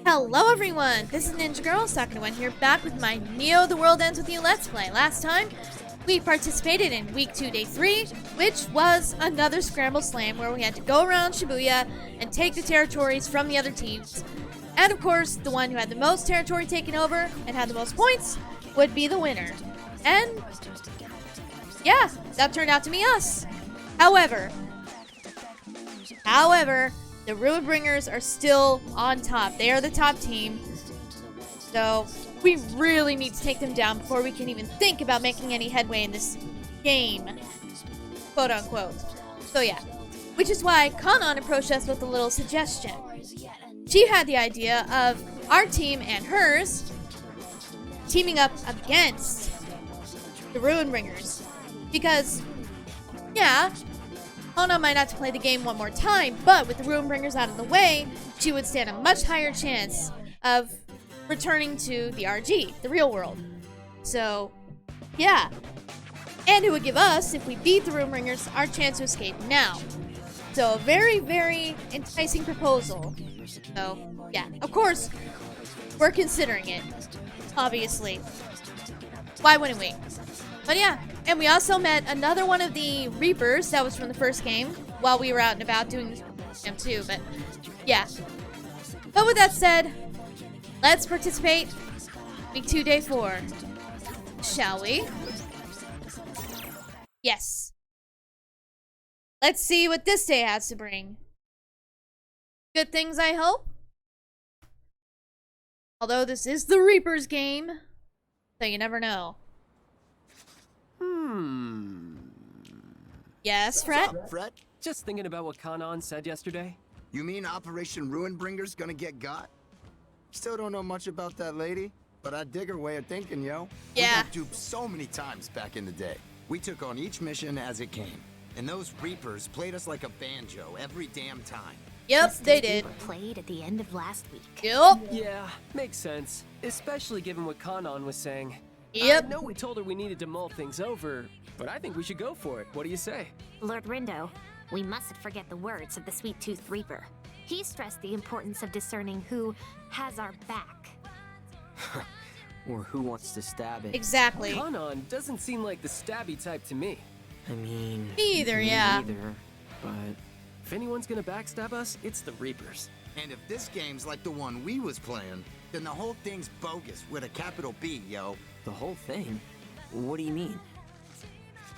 Hello everyone, this is Ninja Girl, Sakura1 here, back with my Neo The World Ends With You Let's Play. Last time, we participated in Week 2, Day 3, which was another Scramble Slam where we had to go around Shibuya and take the territories from the other teams. And of course, the one who had the most territory taken over and had the most points would be the winner. And yeah, that turned out to be us. However, the Ruin Bringers are still on top. They are the top team. So we really need to take them down before we can even think about making any headway in this game. Quote unquote. So yeah. Which is why Kanon approached us with a little suggestion. She had the idea of our team and hers teaming up against the Ruin Bringers. Because, yeah, Kanon might have to play the game one more time, but with the Ruin Bringers out of the way, she would stand a much higher chance of returning to the RG, the real world. So, yeah. And it would give us, if we beat the Ruin Bringers, our chance to escape now. So, a very, very enticing proposal. So, yeah. Of course, we're considering it. Obviously. Why wouldn't we? But yeah. And we also met another one of the Reapers that was from the first game while we were out and about doing this game too, but yeah. But with that said, let's participate Week 2, Day 4. Shall we? Yes. Let's see what this day has to bring. Good things, I hope. Although this is the Reapers game, so you never know. Yes, Fred? What's up, Fred? Just thinking about what Kanon said yesterday. You mean Operation Ruin Bringer's gonna get got? Still don't know much about that lady, but I dig her way of thinking, yo. Yeah. We got duped so many times back in the day. We took on each mission as it came. And those Reapers played us like a banjo every damn time. Yep, Just they as we did. were played at the end of last week. Yep. Yeah, makes sense. Especially given what Kanon was saying. Yep. I know we told her we needed to mull things over, but I think we should go for it. What do you say? Lord Rindo, we mustn't forget the words of the Sweet-Toothed Reaper. He stressed the importance of discerning who has our back. Or who wants to stab it. Exactly. Kanon doesn't seem like the stabby type to me. I mean... Me either, yeah. Neither, but... If anyone's gonna backstab us, it's the Reapers. And if this game's like the one we was playing, then the whole thing's bogus with a capital B, yo. The whole thing? What do you mean?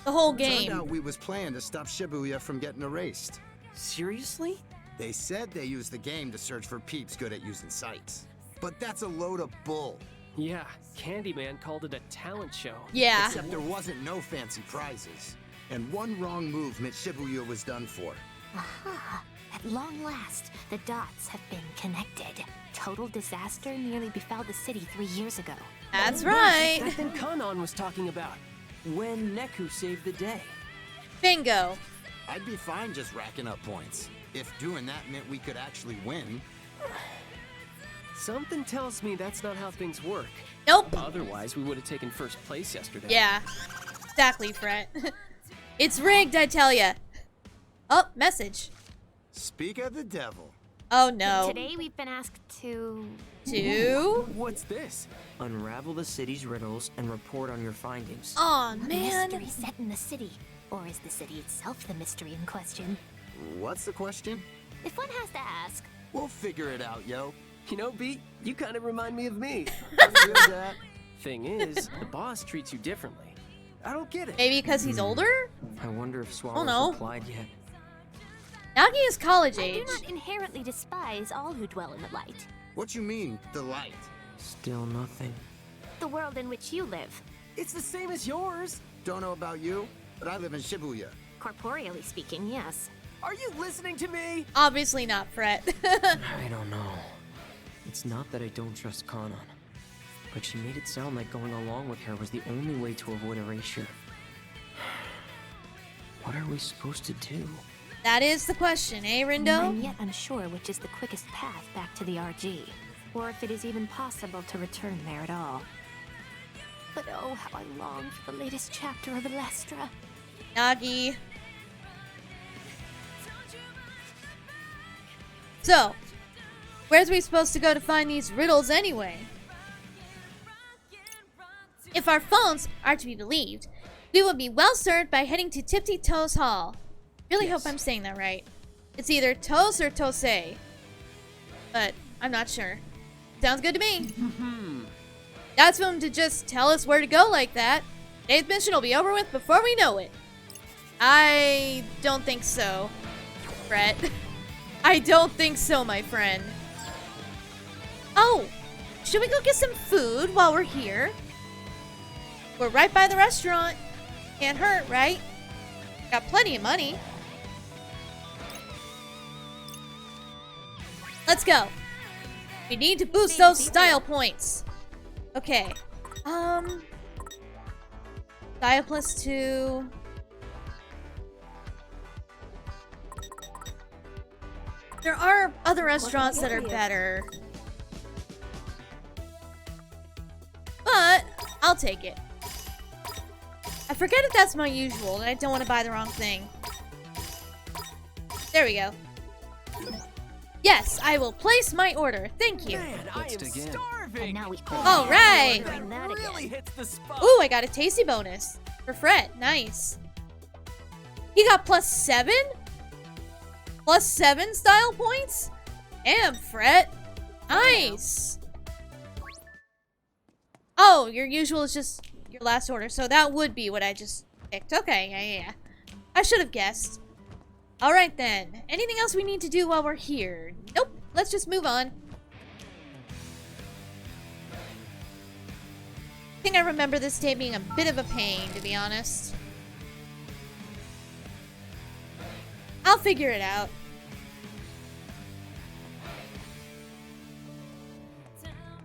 The whole Turned game. out we was playing to stop Shibuya from getting erased. Seriously? They said they used the game to search for peeps good at using sites. But that's a load of bull. Yeah, Candyman called it a talent show. Yeah. Except there wasn't no fancy prizes. And one wrong move meant Shibuya was done for. Aha! At long last, the dots have been connected. Total disaster nearly befell the city 3 years ago. That's right. That thing Kanon was talking about. When Neku saved the day. Bingo. I'd be fine just racking up points. If doing that meant we could actually win. Something tells me that's not how things work. Nope. Otherwise, we would have taken first place yesterday. Yeah. Exactly, Fred. It's rigged, I tell ya. Oh, message. Speak of the devil. Oh no. Today we've been asked to... What's this? Unravel the city's riddles and report on your findings. Aw, A man. mystery set in the city. Or is the city itself the mystery in question? What's the question? If one has to ask, We'll figure it out, yo. You know, Beat, you kind of remind me of me. Feel that? Thing is, the boss treats you differently. I don't get it. Maybe because he's older? I wonder if Swallow's no. replied yet. Nagi is college I do age. not inherently despise all who dwell in the light. What you mean, the light? Still nothing. The world in which you live. It's the same as yours. Don't know about you, but I live in Shibuya. Corporeally speaking, yes. Are you listening to me? Obviously not, Fred. I don't know. It's not that I don't trust Kanon, but she made it sound like going along with her was the only way to avoid erasure. What are we supposed to do? That is the question, eh, Rindo? I'm yet unsure which is the quickest path back to the RG, or if it is even possible to return there at all. But oh, how I long for the latest chapter of Elestra. Nagi. So, Where's we supposed to go to find these riddles anyway? If our phones are to be believed, we will be well served by heading to Tipsy Toes Hall. Really hope I'm saying that right. It's either Toes or Tose, but I'm not sure. Sounds good to me. That's for him to just tell us where to go like that. Today's mission will be over with before we know it. I don't think so, Brett. I don't think so, my friend. Oh, should we go get some food while we're here? We're right by the restaurant. Can't hurt, right? Got plenty of money. Let's go. We need to boost those style points. Okay. Style +2. There are other restaurants that are better. But I'll take it. I forget if that's my usual, and I don't want to buy the wrong thing. There we go. Yes, I will place my order. Thank you. Man, I am starving. And now we All right. doing that Really again. hits the spot. Ooh, I got a tasty bonus for Fred. Nice. He got +7? +7 style points? Damn, Fred. Nice. Oh, your usual is just your last order, so that would be what I just picked. Okay, yeah. I should have guessed. Alright then. Anything else we need to do while we're here? Nope. Let's just move on. I think I remember this day being a bit of a pain, to be honest. I'll figure it out.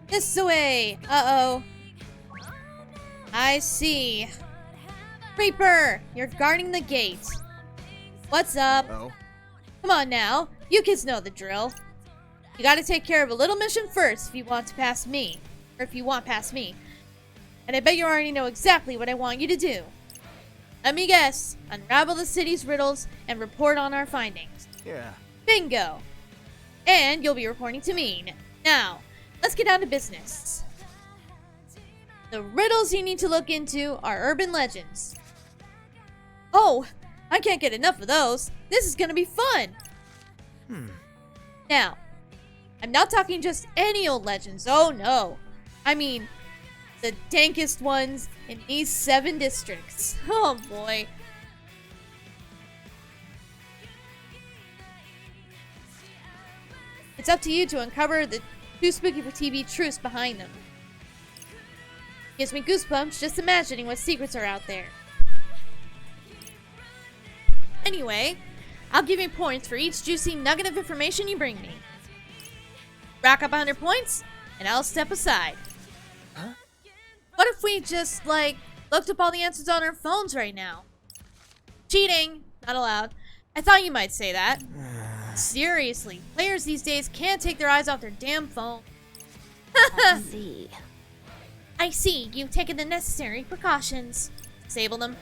This way! Uh-oh. I see. Reaper! You're guarding the gate. What's up? Oh? Come on now. You kids know the drill. You gotta take care of a little mission first if you want to pass me. Or if you want past me. And I bet you already know exactly what I want you to do. Let me guess. Unravel the city's riddles and report on our findings. Yeah. Bingo. And you'll be reporting to me. Now, let's get down to business. The riddles you need to look into are urban legends. Oh, I can't get enough of those. This is gonna be fun. Now, I'm not talking just any old legends. Oh no. I mean, the dankest ones in these 7 districts. Oh boy. It's up to you to uncover the too spooky for TV truths behind them. Gives me goosebumps just imagining what secrets are out there. Anyway, I'll give you points for each juicy nugget of information you bring me. Rack up 100 points, and I'll step aside. Huh? What if we just, looked up all the answers on our phones right now? Cheating! Not allowed. I thought you might say that. Seriously, players these days can't take their eyes off their damn phone. Let's see. I see, you've taken the necessary precautions. Disable them.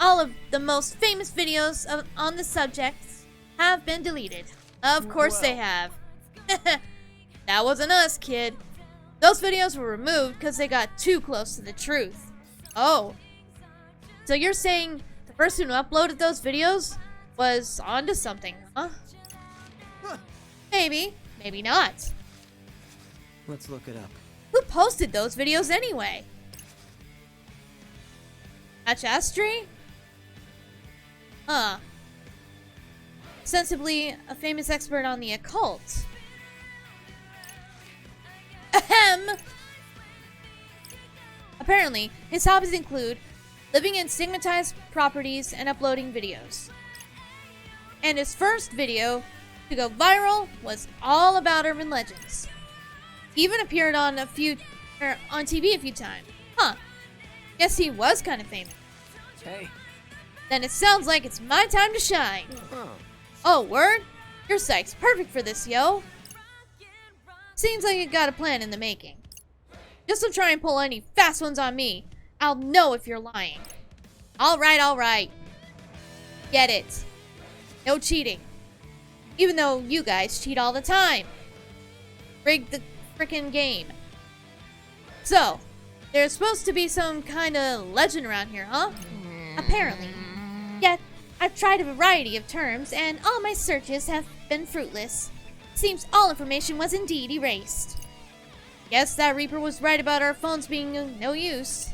All of the most famous videos on the subject have been deleted. Of course they have. That wasn't us, kid. Those videos were removed because they got too close to the truth. Oh. So you're saying the person who uploaded those videos was onto something, huh? Maybe. Maybe not. Let's look it up. Who posted those videos anyway? Achastri? Huh. Sensibly a famous expert on the occult. Ahem! Apparently, his hobbies include living in stigmatized properties and uploading videos. And his first video to go viral was all about urban legends. He even appeared on on TV a few times. Huh. Guess he was kind of famous. Hey. Then it sounds like it's my time to shine. Oh, word? Your site's perfect for this, yo. Seems like you got a plan in the making. Just don't try and pull any fast ones on me. I'll know if you're lying. Alright. Get it. No cheating. Even though you guys cheat all the time. rigged the freaking game. So, there's supposed to be some kind of legend around here, huh? Apparently. Yet, I've tried a variety of terms, and all my searches have been fruitless. Seems all information was indeed erased. Guess that Reaper was right about our phones being no use.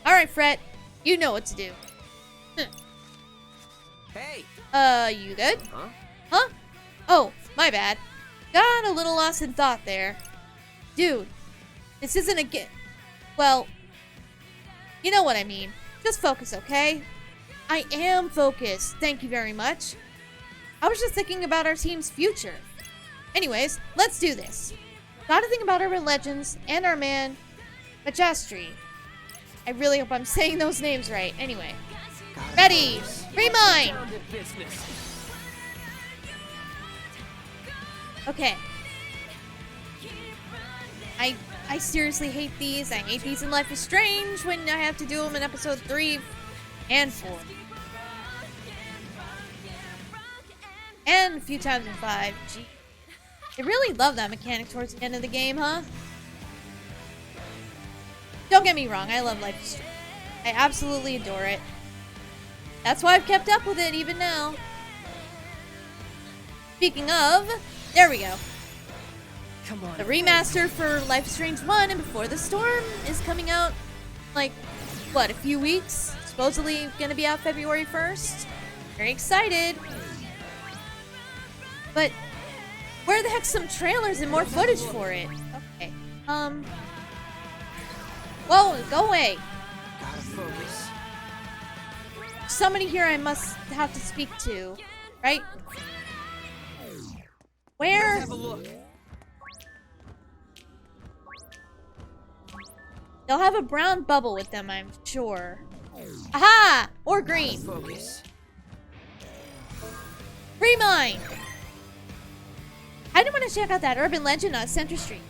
Alright, Fret. You know what to do. Hey! You good? Huh? Huh? Oh, my bad. Got a little lost in thought there. Dude, this isn't a well, you know what I mean. Just focus, okay? I am focused, thank you very much. I was just thinking about our team's future. Anyways, let's do this. Gotta think about urban legends and our man, Majestri. I really hope I'm saying those names right. Anyway. Ready! Free mine! Down to business. Okay. I seriously hate these. I hate these in Life is Strange when I have to do them in episode 3 and 4. And a few times in 5. Gee. I really love that mechanic towards the end of the game, huh? Don't get me wrong, I love Life is Strange. I absolutely adore it. That's why I've kept up with it even now. Speaking of, there we go. Come on. The remaster for Life is Strange 1 and Before the Storm is coming out, like, what, a few weeks? Supposedly gonna be out February 1st. Very excited. But, where the heck's some trailers and more footage for it? Okay, whoa, go away. Gotta focus. Somebody here I must have to speak to, right? Where? Have a look. They'll have a brown bubble with them, I'm sure. Aha! Or green. Focus. Free mine! I do want to check out that urban legend on Center Street.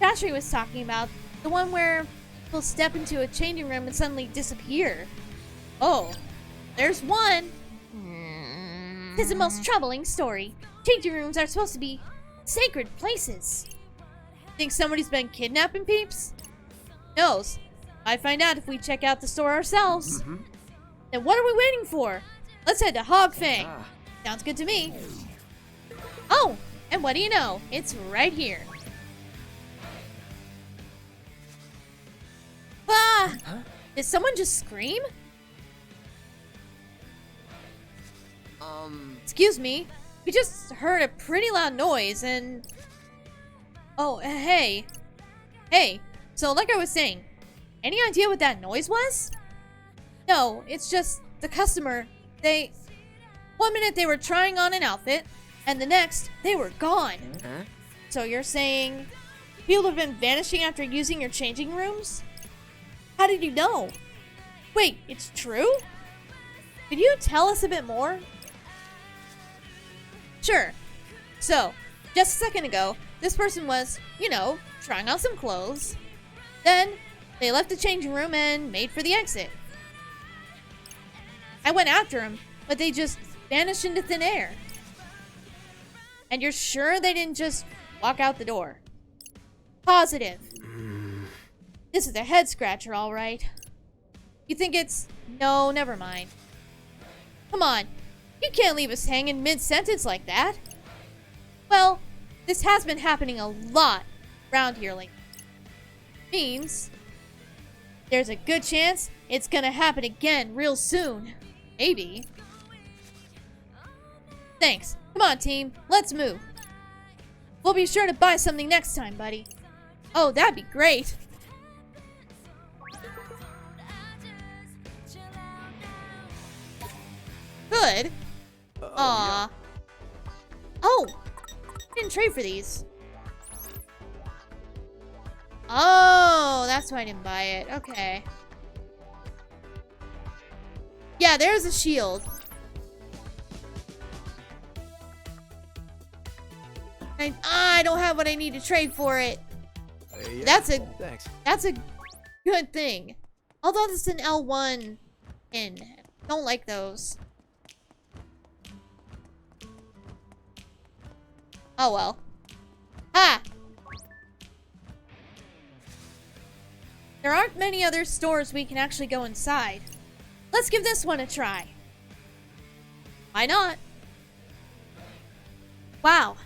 Trashery was talking about. The one where people step into a changing room and suddenly disappear. Oh, there's one! This is the most troubling story. Changing rooms are supposed to be sacred places. Think somebody's been kidnapping peeps? Knows. Might find out if we check out the store ourselves. Then what are we waiting for? Let's head to Hogfang. Ah. Sounds good to me. Oh, and what do you know? It's right here. Ah! Huh? Did someone just scream? Excuse me. We just heard a pretty loud noise and... Oh, hey. Hey, so like I was saying, any idea what that noise was? No, it's just the customer, one minute they were trying on an outfit, and the next, they were gone. Huh? So you're saying people have been vanishing after using your changing rooms? How did you know? Wait, it's true? Could you tell us a bit more? Sure. So, just a second ago, this person was, you know, trying on some clothes. Then, they left the changing room and made for the exit. I went after them, but they just vanished into thin air. And you're sure they didn't just walk out the door? Positive. This is a head scratcher, all right. You think it's... No, never mind. Come on. You can't leave us hanging mid-sentence like that. Well, this has been happening a lot around here lately. Means there's a good chance it's gonna happen again real soon. Maybe. Thanks. Come on, team. Let's move. We'll be sure to buy something next time, buddy. Oh, that'd be great. Good. Aw. Oh! I didn't trade for these. Oh, that's why I didn't buy it. Okay. Yeah, there's a shield. I don't have what I need to trade for it. Yeah. That's a Thanks. good thing. Although this is an L1 pin. Don't like those. Oh well. Ah! There aren't many other stores we can actually go inside. Let's give this one a try. Why not? Wow.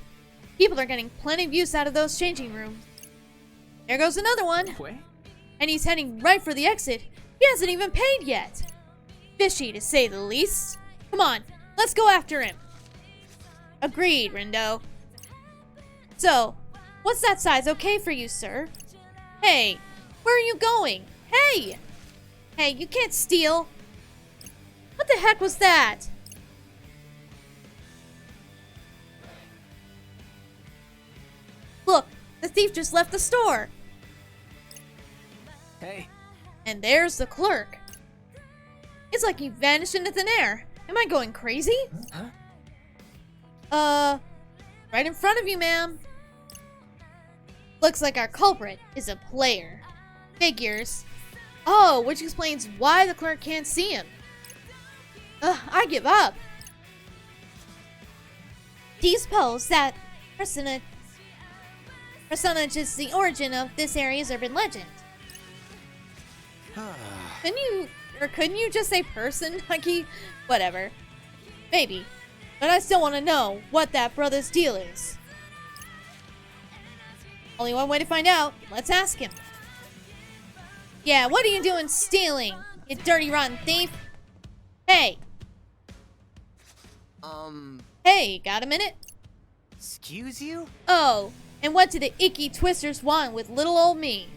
People are getting plenty of use out of those changing rooms. There goes another one. Wait. And he's heading right for the exit. He hasn't even paid yet. Fishy, to say the least. Come on, let's go after him. Agreed, Rindo. So, what's that size okay for you, sir? Hey, where are you going? Hey! Hey, you can't steal. What the heck was that? Look, the thief just left the store. Hey. And there's the clerk. It's like he vanished into thin air. Am I going crazy? Huh? Right in front of you, ma'am. Looks like our culprit is a player. Figures. Oh, which explains why the clerk can't see him. I give up. Do you suppose that personage is the origin of this area's urban legend? Couldn't you just say person, Nucky? Whatever. Maybe. But I still want to know what that brother's deal is. Only one way to find out. Let's ask him. Yeah, what are you doing stealing, you dirty rotten thief? Hey. Hey, got a minute? Excuse you? Oh, and what do the icky twisters want with little old me?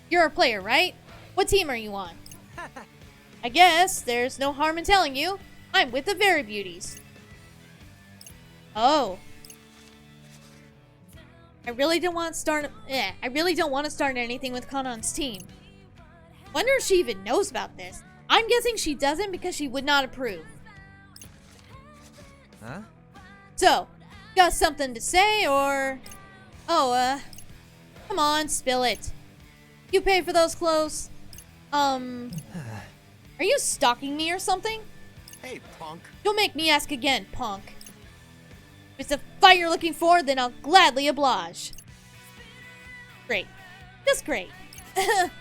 You're a player, right? What team are you on? I guess there's no harm in telling you. I'm with the Very Beauties. Oh. I really don't want to start anything with Kanon's team. Wonder if she even knows about this. I'm guessing she doesn't because she would not approve. Huh? So, got something to say or... Oh, come on, spill it. You pay for those clothes? Are you stalking me or something? Hey, punk. Don't make me ask again, punk. If it's a fight you're looking for, then I'll gladly oblige. Great. Just great. I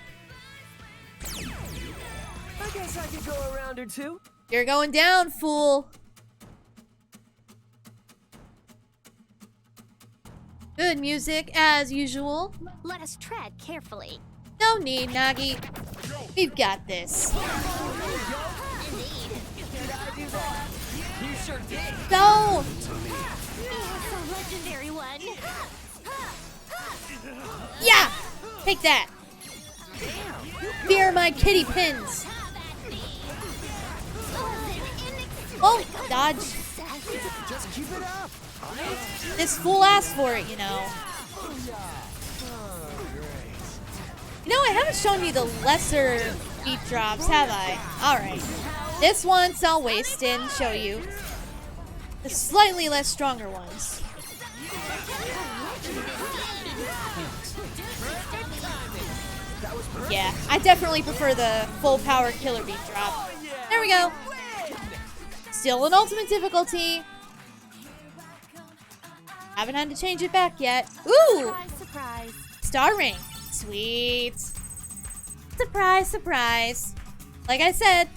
guess I could go a round or two. You're going down, fool. Good music, as usual. Let us tread carefully. No need, Nagi. We've got this. You sure did. No! Yes, a legendary one. Yeah! Take that. Fear my kitty pins. Oh, dodge. Just keep it up. This fool asked for it, you know. You know, I haven't shown you the lesser beat drops, have I? Alright. This once I'll waste it and show you the slightly less stronger ones. Yeah, I definitely prefer the full power killer beat drop. There we go. Still an ultimate difficulty. Haven't had to change it back yet. Ooh! Surprise, surprise. Star ring. Sweet. Surprise, surprise. Like I said,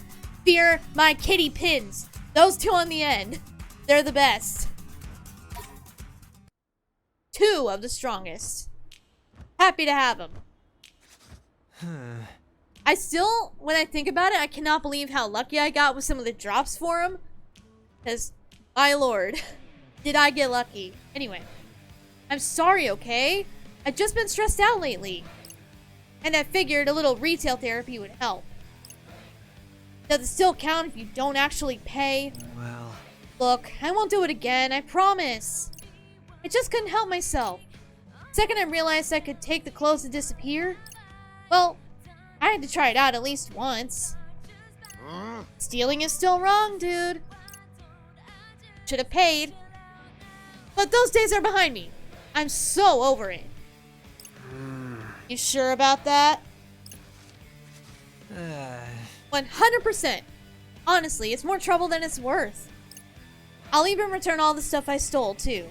fear my kitty pins. Those two on the end. They're the best. Two of the strongest. Happy to have them. I still, when I think about it, I cannot believe how lucky I got with some of the drops for them. Because, my lord, did I get lucky. Anyway, I'm sorry, okay? I've just been stressed out lately. And I figured a little retail therapy would help. Does it still count if you don't actually pay? Well, Look, I won't do it again, I promise. I just couldn't help myself. The second I realized I could take the clothes and disappear, well, I had to try it out at least once. Stealing is still wrong, dude. Should have paid. But those days are behind me. I'm so over it. You sure about that? 100%. Honestly, it's more trouble than it's worth. I'll even return all the stuff I stole, too.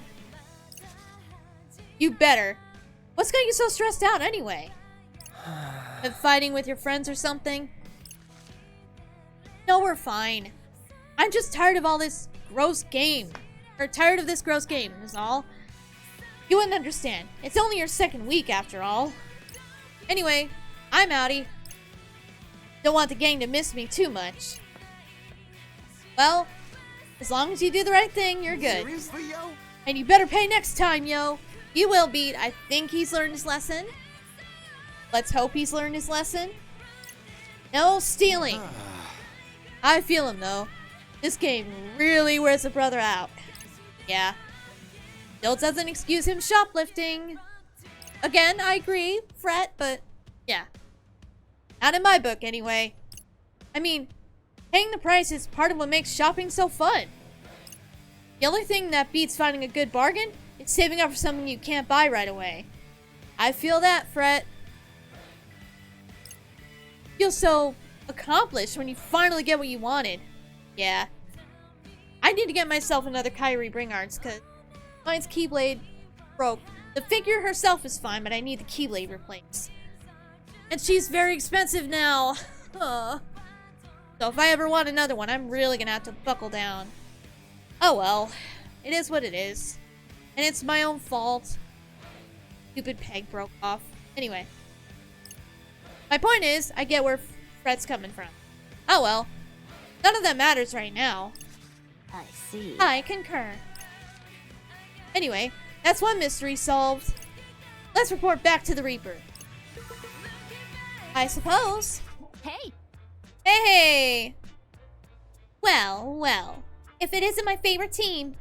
You better. What's got you so stressed out, anyway? Been fighting with your friends or something? No, we're fine. I'm just tired of all this gross game. Or tired of this gross game, is all. You wouldn't understand. It's only your second week, after all. Anyway, I'm outie. Don't want the gang to miss me too much. Well, as long as you do the right thing, you're good. Seriously, yo? And you better pay next time, yo. You will, Beat. I think he's learned his lesson. Let's hope he's learned his lesson. No stealing. I feel him, though. This game really wears a brother out. Yeah. Still doesn't excuse him shoplifting. Again, I agree, Fret, but yeah. Not in my book, anyway. I mean, paying the price is part of what makes shopping so fun. The only thing that beats finding a good bargain is saving up for something you can't buy right away. I feel that, Fret. Feel so accomplished when you finally get what you wanted. Yeah. I need to get myself another Kyrie Bringards, because mine's Keyblade broke. The figure herself is fine, but I need the Keyblade replaced. And she's very expensive now. So if I ever want another one, I'm really gonna have to buckle down. Oh well. It is what it is. And it's my own fault. Stupid peg broke off. Anyway. My point is, I get where Fret's coming from. Oh well. None of that matters right now. I see. I concur. Anyway, that's one mystery solved. Let's report back to the Reaper. I suppose. Hey! Hey! Well, well. If it isn't my favorite team.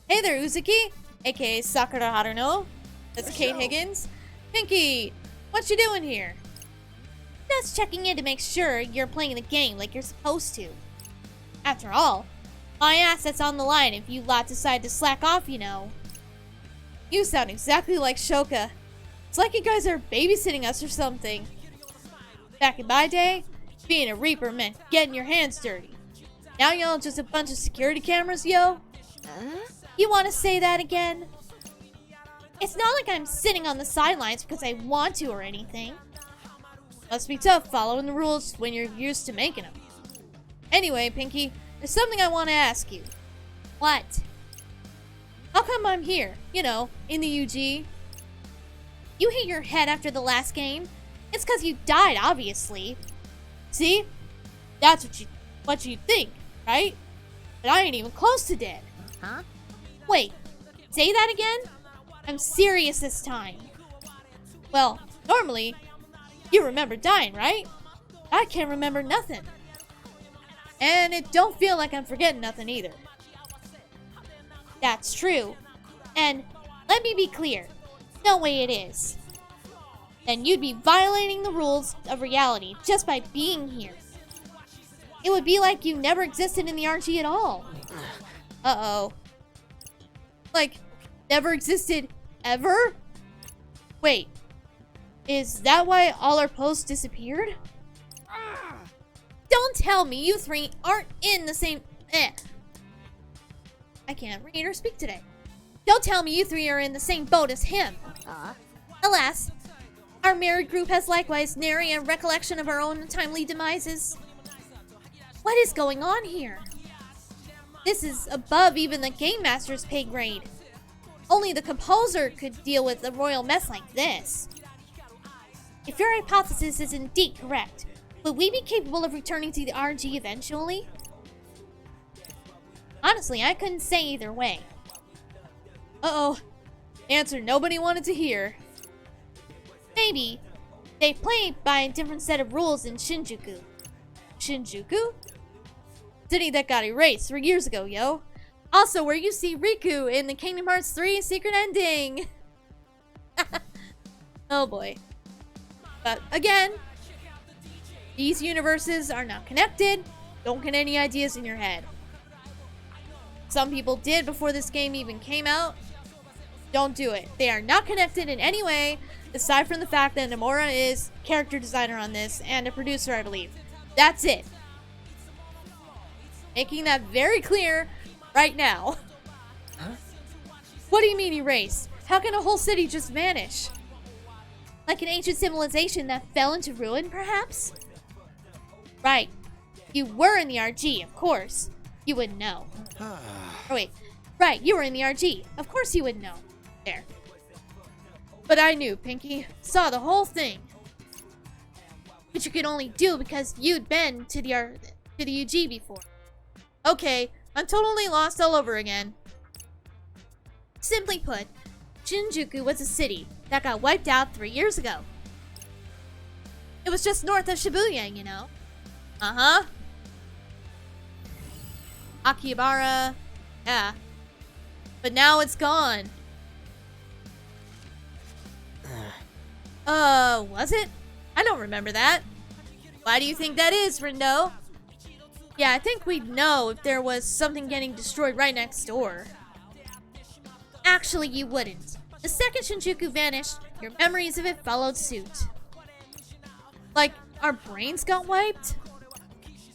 Hey there, Uzuki, aka Sakura Haruno. That's Kate Higgins. Pinky, what you doing here? Just checking in to make sure you're playing the game like you're supposed to. After all, my asset's on the line if you lot decide to slack off, you know. You sound exactly like Shoka. It's like you guys are babysitting us or something. Back in my day, being a Reaper meant getting your hands dirty. Now y'all just a bunch of security cameras, yo? You want to say that again? It's not like I'm sitting on the sidelines because I want to or anything. Must be tough following the rules when you're used to making them. Anyway, Pinky, there's something I want to ask you. What? How come I'm here, you know, in the UG? You hit your head after the last game. It's because you died, obviously. See? That's what you think, right? But I ain't even close to dead. Huh? Wait, say that again? I'm serious this time. Well, normally, you remember dying, right? I can't remember nothing. And it don't feel like I'm forgetting nothing either. That's true. And let me be clear. No way it is. Then you'd be violating the rules of reality just by being here. It would be like you never existed in the RG at all. Uh-oh. Like, never existed ever? Wait, is that why all our posts disappeared? Don't tell me you three aren't in the same... I can't read or speak today. Don't tell me you three are in the same boat as him. Alas, our married group has likewise nary a recollection of our own untimely demises. What is going on here? This is above even the Game Master's pay grade. Only the composer could deal with a royal mess like this. If your hypothesis is indeed correct, will we be capable of returning to the RG eventually? Honestly, I couldn't say either way. Uh-oh. Answer nobody wanted to hear. Maybe. They play by a different set of rules in Shinjuku. Shinjuku? City that got erased 3 years ago, yo. Also, where you see Riku in the Kingdom Hearts 3 secret ending. Oh boy. But again, these universes are not connected. Don't get any ideas in your head. Some people did before this game even came out. Don't do it. They are not connected in any way, aside from the fact that Nomura is character designer on this and a producer, I believe. That's it. Making that very clear right now. Huh? What do you mean erased? How can a whole city just vanish? Like an ancient civilization that fell into ruin, perhaps? Right. You were in the RG, of course. You would know. Oh, wait. Right, you were in the RG. Of course you would know. There. But I knew, Pinky. Saw the whole thing. But you could only do because you'd been to the UG before. Okay, I'm totally lost all over again. Simply put, Shinjuku was a city that got wiped out 3 years ago. It was just north of Shibuya, you know. Uh-huh. Akihabara. Yeah. But now it's gone. Was it? I don't remember that. Why do you think that is, Rindo? Yeah, I think we'd know if there was something getting destroyed right next door. Actually, you wouldn't. The second Shinjuku vanished, your memories of it followed suit. Like, our brains got wiped?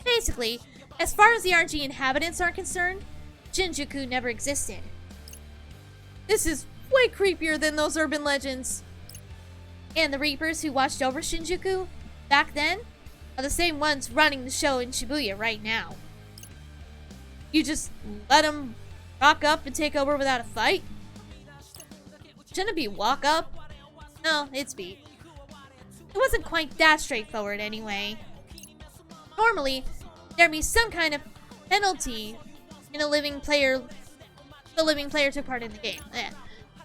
Basically, as far as the RG inhabitants are concerned, Shinjuku never existed. This is way creepier than those urban legends. And the Reapers who watched over Shinjuku back then are the same ones running the show in Shibuya right now. You just let them rock up and take over without a fight? Shouldn't it be walk up? No, it's beat. It wasn't quite that straightforward anyway. Normally, there'd be some kind of penalty in the living player took part in the game.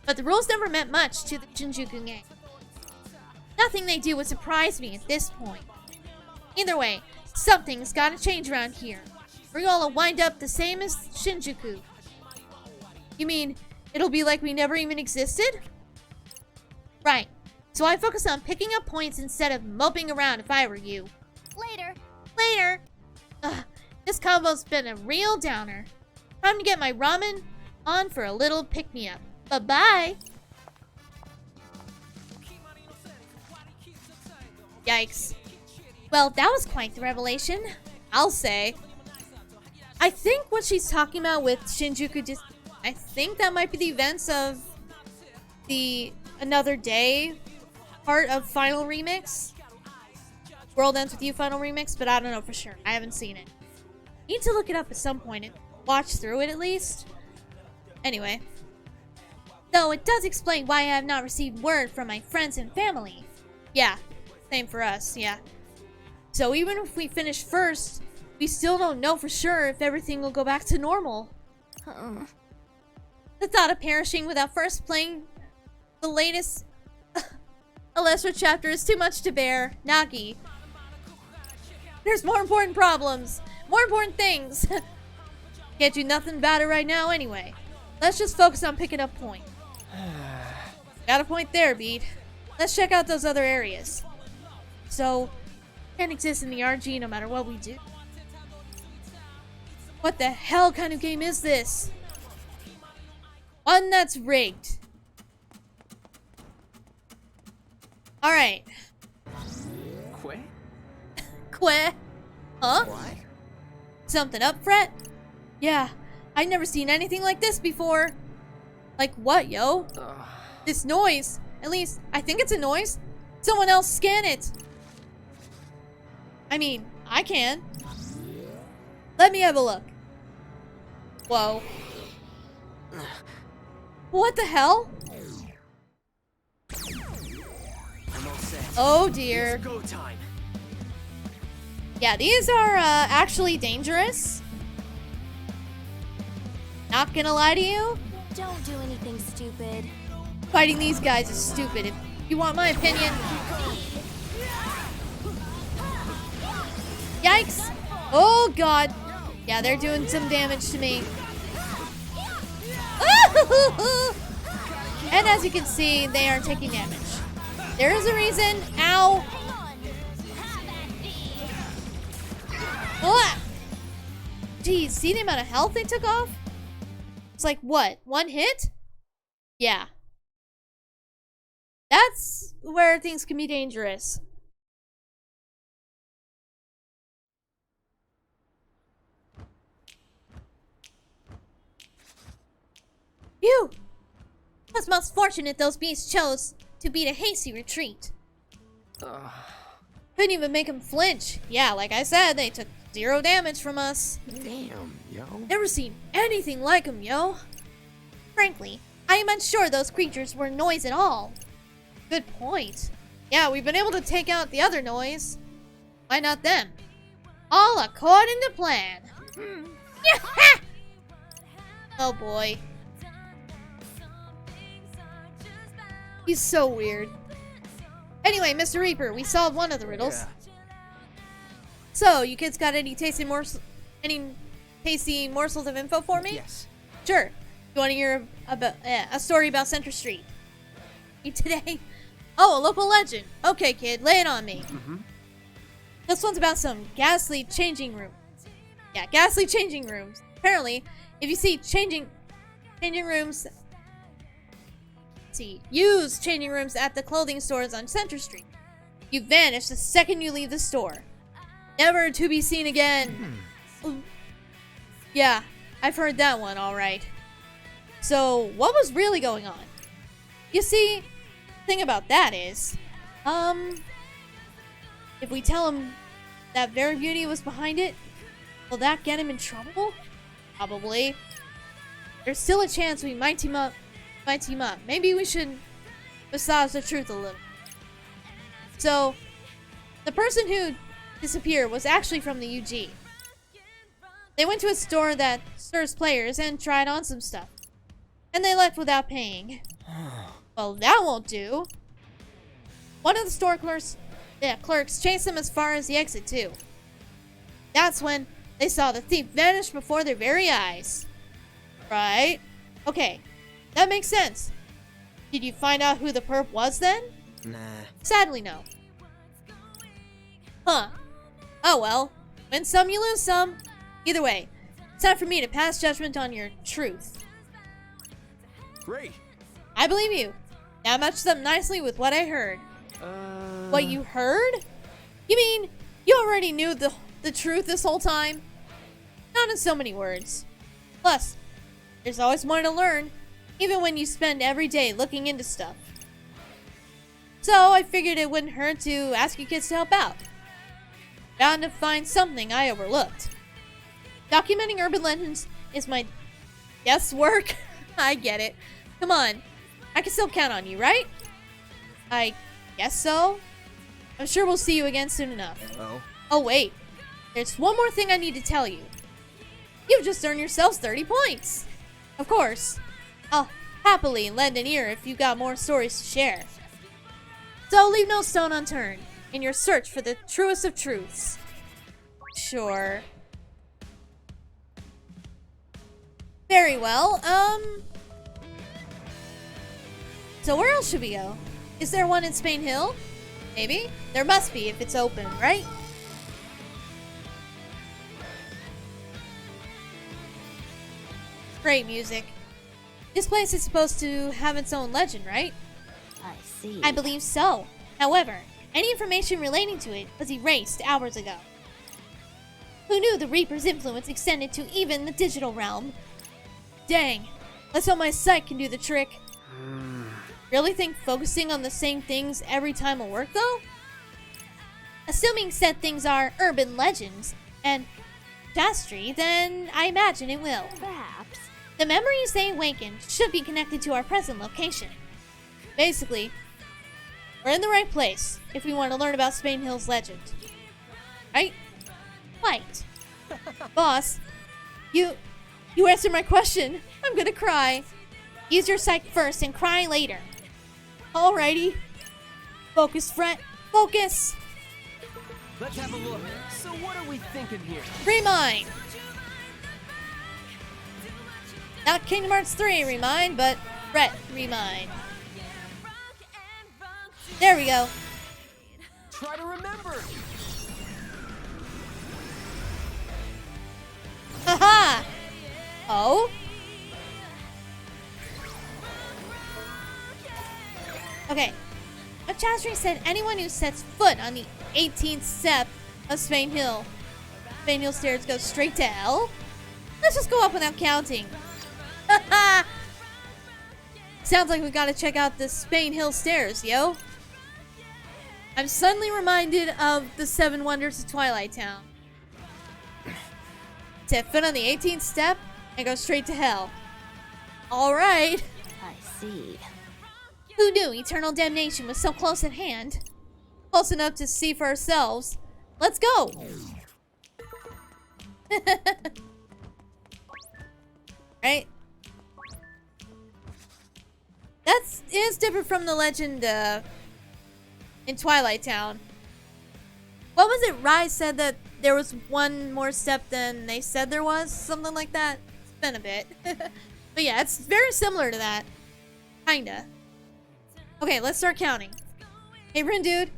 But the rules never meant much to the Shinjuku gang. Nothing they do would surprise me at this point. Either way, something's gotta change around here. We're gonna wind up the same as Shinjuku. You mean, it'll be like we never even existed? Right. So I focus on picking up points instead of moping around if I were you. Later. Later! Ugh, this combo's been a real downer. Time to get my ramen on for a little pick-me-up. Bye-bye! Yikes. Well, that was quite the revelation, I'll say. I think what she's talking about with Shinjuku I think that might be the events of the Another Day part of Final Remix. World Ends With You Final Remix, but I don't know for sure. I haven't seen it. Need to look it up at some point and watch through it at least. Anyway. Though it does explain why I have not received word from my friends and family. Yeah, same for us, yeah. So even if we finish first, we still don't know for sure if everything will go back to normal. The thought of perishing without first playing the latest Alessra chapter is too much to bear. Nagi. There's more important problems. More important things. Can't do nothing about it right now anyway. Let's just focus on picking up point. Got a point there, Beat. Let's check out those other areas. So, can't exist in the RG no matter what we do. What the hell kind of game is this? One that's rigged. Alright. Quay? Queh? Huh? What? Something up, Fret? Yeah, I've never seen anything like this before. Like what, yo? This noise. At least, I think it's a noise. Someone else scan it. I mean, I can. Let me have a look. Whoa. What the hell? I'm all set. Oh dear. Go time. Yeah, these are actually dangerous. Not gonna lie to you. Don't do anything stupid. Fighting these guys is stupid. If you want my opinion. Yikes. Oh god. Yeah, they're doing some damage to me. And as you can see, they are taking damage. There is a reason. Ow. Ah! Geez, see the amount of health they took off? It's like, what? One hit? Yeah. That's where things can be dangerous. Phew! It was most fortunate those beasts chose to beat a hasty retreat. Couldn't even make them flinch. Yeah, like I said, they took 0 damage from us. Damn, yo. Never seen anything like them, yo. Frankly, I am unsure those creatures were noise at all. Good point. Yeah, we've been able to take out the other noise. Why not them? All according to plan. Yeah! Oh boy. He's so weird. Anyway, Mr. Reaper, we solved one of the riddles. Yeah. So, you kids got any tasty morsels of info for me? Yes. Sure. You want to hear about a story about Center Street? You today? Oh, a local legend. Okay, kid, lay it on me. This one's about some ghastly changing room. Yeah, ghastly changing rooms. Apparently, if you see changing rooms, use changing rooms at the clothing stores on Center Street, you vanish the second you leave the store, never to be seen again. Yeah, I've heard that one. All right. So, what was really going on? You see, the thing about that is, if we tell him that Very Beauty was behind it, will that get him in trouble? Probably. There's still a chance we might team up. Maybe we should massage the truth a little. So, the person who disappeared was actually from the UG. They went to a store that serves players and tried on some stuff. And they left without paying. Well, that won't do. One of the store clerks chased them as far as the exit, too. That's when they saw the thief vanish before their very eyes. Right? Okay, that makes sense. Did you find out who the perp was then? Nah. Sadly, no. Huh. Oh well. Win some, you lose some. Either way, it's time for me to pass judgment on your truth. Great. I believe you. Now match them nicely with what I heard. What you heard? You mean you already knew the truth this whole time? Not in so many words. Plus, there's always more to learn, even when you spend every day looking into stuff. So I figured it wouldn't hurt to ask you kids to help out. Bound to find something I overlooked. Documenting urban legends is my guesswork. I get it. Come on. I can still count on you, right? I guess so. I'm sure we'll see you again soon enough. Oh, wait. There's one more thing I need to tell you. You've just earned yourselves 30 points. Of course. I'll happily lend an ear if you got more stories to share. So leave no stone unturned in your search for the truest of truths. Sure. Very well, so where else should we go? Is there one in Spain Hill? Maybe? There must be if it's open, right? Great music. This place is supposed to have its own legend, right? I see. I believe so. However, any information relating to it was erased hours ago. Who knew the Reaper's influence extended to even the digital realm? Dang, let's hope my sight can do the trick. Really think focusing on the same things every time will work, though? Assuming said things are urban legends and Jastri, then I imagine it will. Perhaps. The memories they awaken should be connected to our present location. Basically, we're in the right place if we want to learn about Spain Hill's legend. Right? Right. Boss, you answered my question. I'm gonna cry. Use your psych first and cry later. Alrighty. Focus, friend. Focus. Let's have a look. So what are we thinking here? Remind. Not Kingdom Hearts 3 Remind, but Brett Remind. There we go. Try to remember. Haha! Oh? Okay. But Jastri said anyone who sets foot on the 18th step of Spain Hill stairs goes straight to hell? Let's just go up without counting. Haha! sounds like we gotta check out the Spain Hill Stairs, yo. I'm suddenly reminded of the 7 Wonders of Twilight Town. Set foot on the 18th step and go straight to hell. Alright. I see. Who knew eternal damnation was so close at hand? Close enough to see for ourselves. Let's go! Right? It's different from the legend in Twilight Town. What was it? Rai said that there was one more step than they said there was? Something like that? It's been a bit. But yeah, it's very similar to that. Kinda. Okay, let's start counting. Hey, Rin Dude,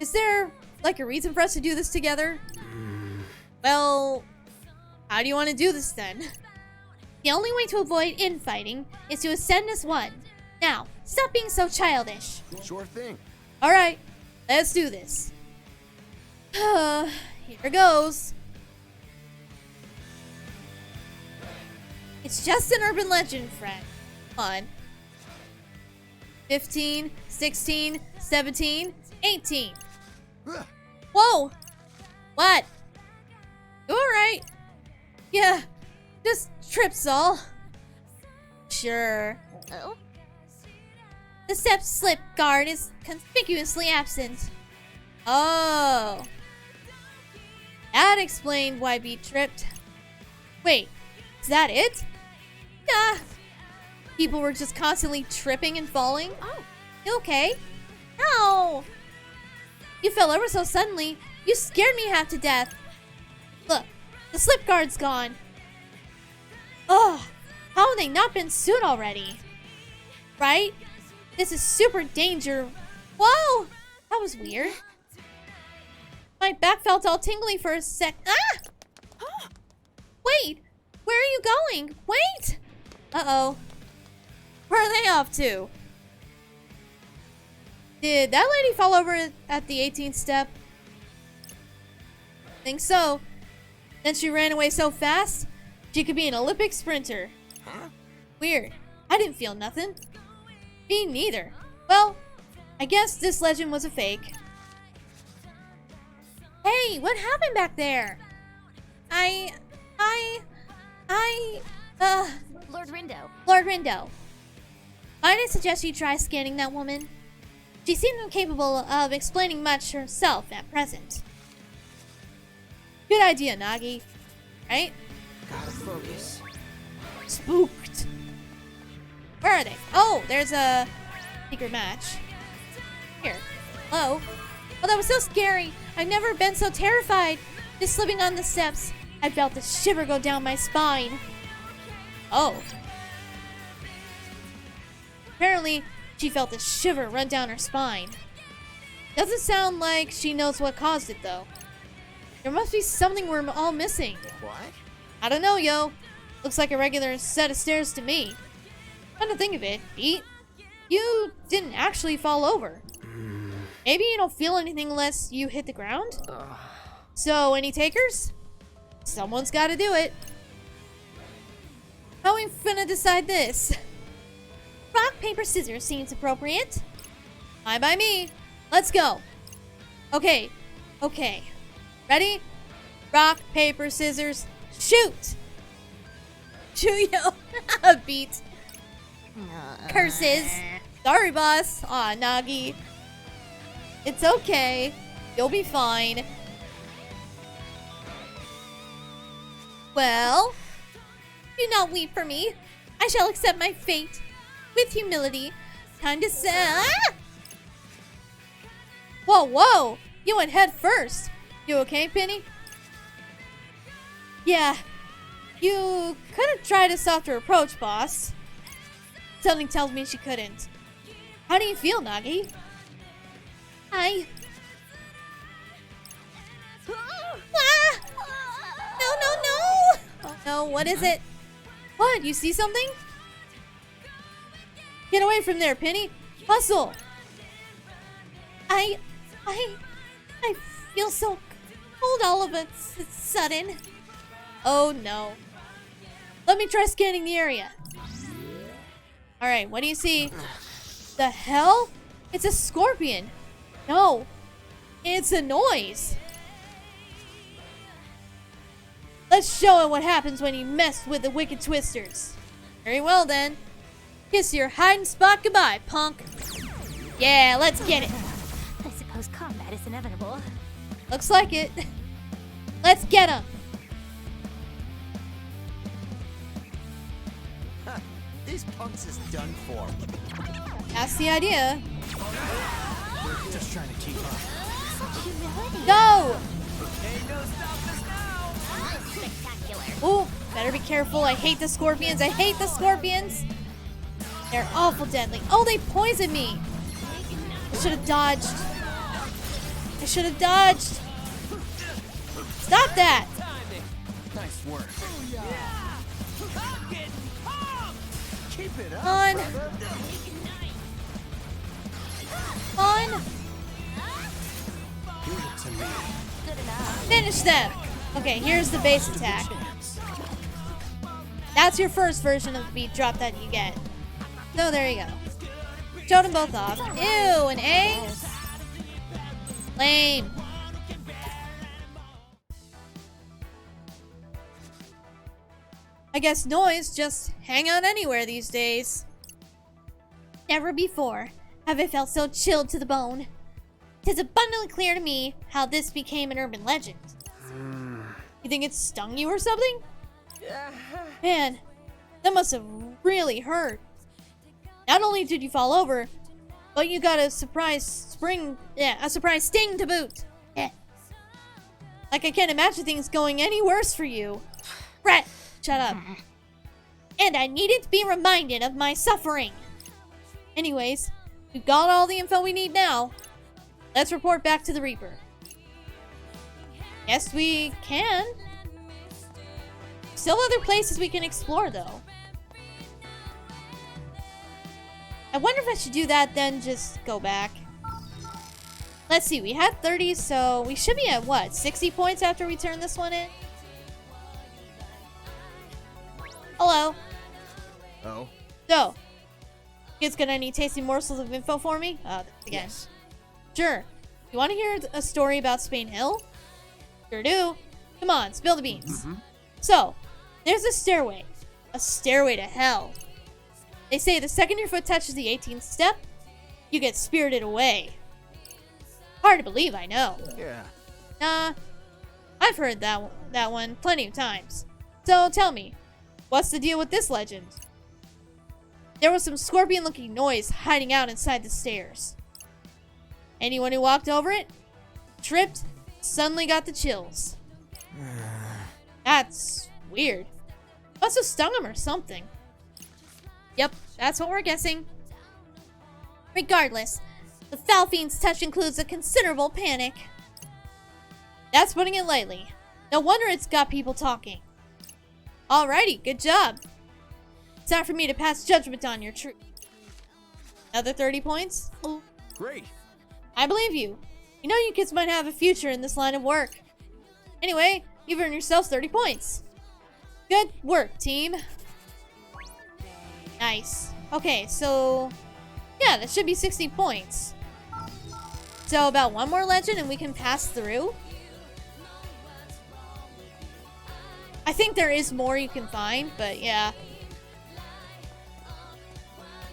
is there, like, a reason for us to do this together? Well, how do you want to do this then? The only way to avoid infighting is to ascend as one. Now, stop being so childish. Sure thing. Alright, let's do this. Here goes. It's just an urban legend, friend. Come on. 15, 16, 17, 18. Whoa! What? You alright? Yeah, just trips all. Sure. Oh? The step slip guard is conspicuously absent. Oh. That explained why B tripped. Wait, is that it? Yeah. People were just constantly tripping and falling? Oh. You okay? No. You fell over so suddenly, you scared me half to death. Look, the slip guard's gone. Ugh, how have they not been sued already? Right? This is super danger. Whoa! That was weird. My back felt all tingly for a sec. Ah! Wait! Where are you going? Wait! Uh-oh. Where are they off to? Did that lady fall over at the 18th step? Think so. Then she ran away so fast, she could be an Olympic sprinter. Huh? Weird. I didn't feel nothing. Me neither. Well, I guess this legend was a fake. Hey, what happened back there? Lord Rindo. Lord Rindo. Might I suggest you try scanning that woman? She seemed incapable of explaining much herself at present. Good idea, Nagi. Right? Gotta focus. Spooked. Where are they? Oh, there's a secret match. Here. Hello? Oh, that was so scary. I've never been so terrified. Just slipping on the steps, I felt a shiver go down my spine. Oh. Apparently, she felt a shiver run down her spine. Doesn't sound like she knows what caused it, though. There must be something we're all missing. What? I don't know, yo. Looks like a regular set of stairs to me. Come to think of it, Pete, you didn't actually fall over. Maybe you don't feel anything unless you hit the ground? So, any takers? Someone's gotta do it. How we finna decide this? Rock, paper, scissors seems appropriate. Fine by me. Let's go. Okay. Ready? Rock, paper, scissors, shoot! Shoot, yo. Beat. Curses. Sorry, boss. Aw, Nagi. It's okay. You'll be fine. Well, do not weep for me. I shall accept my fate with humility. Time to say. Ah! Whoa! You went head first. You okay, Penny? Yeah. You could have tried a softer approach, boss. Something tells me she couldn't. How do you feel, Nagi? Ah! No! Oh no, what is it? What, you see something? Get away from there, Penny. Hustle! I feel so cold all of it's sudden. Oh no. Let me try scanning the area. Alright, what do you see? The hell? It's a scorpion. No. It's a noise. Let's show it what happens when you mess with the Wicked Twisters. Very well then. Kiss your hiding spot goodbye, punk. Yeah, let's get it. I suppose combat is inevitable. Looks like it. Let's get him. These punks is done for. That's the idea. Just trying to keep up. Such humility. Go! Spectacular. Ooh, better be careful. I hate the scorpions. I hate the scorpions. They're awful deadly. Oh, they poisoned me. I should have dodged. I should have dodged. Stop that. Nice work. Keep it up. On. On. Give it to me. Good enough. Finish them. Okay, here's the base attack. That's your first version of the beat drop that you get. So there you go. Showed them both off. Ew, an A? Lame. I guess noise just hang out anywhere these days. Never before have I felt so chilled to the bone. 'Tis abundantly clear to me how this became an urban legend. You think it stung you or something? Man, that must have really hurt. Not only did you fall over, but you got a surprise sting to boot. Like I can't imagine things going any worse for you. Brett, shut up. And I needed to be reminded of my suffering. Anyways, we've got all the info we need now. Let's report back to the Reaper. Yes, we can. Still other places we can explore, though. I wonder if I should do that, then just go back. Let's see, we had 30, so we should be at what, 60 points after we turn this one in? Hello. Oh? So, you guys got any tasty morsels of info for me? Again. Yes. Sure. You want to hear a story about Spain Hill? Sure do. Come on, spill the beans. So, there's a stairway to hell. They say the second your foot touches the 18th step, you get spirited away. Hard to believe, I know. Yeah. I've heard that one plenty of times. So tell me, what's the deal with this legend? There was some scorpion-looking noise hiding out inside the stairs. Anyone who walked over it, tripped, suddenly got the chills. That's weird. Must have stung him or something. Yep, that's what we're guessing. Regardless, the foul fiend's touch includes a considerable panic. That's putting it lightly. No wonder it's got people talking. Alrighty, good job. It's time for me to pass judgment on your truth. Another 30 points? Oh, Great. I believe you. You know you kids might have a future in this line of work. Anyway, you've earned yourselves 30 points. Good work, team. Nice. Okay, so yeah, that should be 60 points. So about one more legend and we can pass through. I think there is more you can find, but yeah.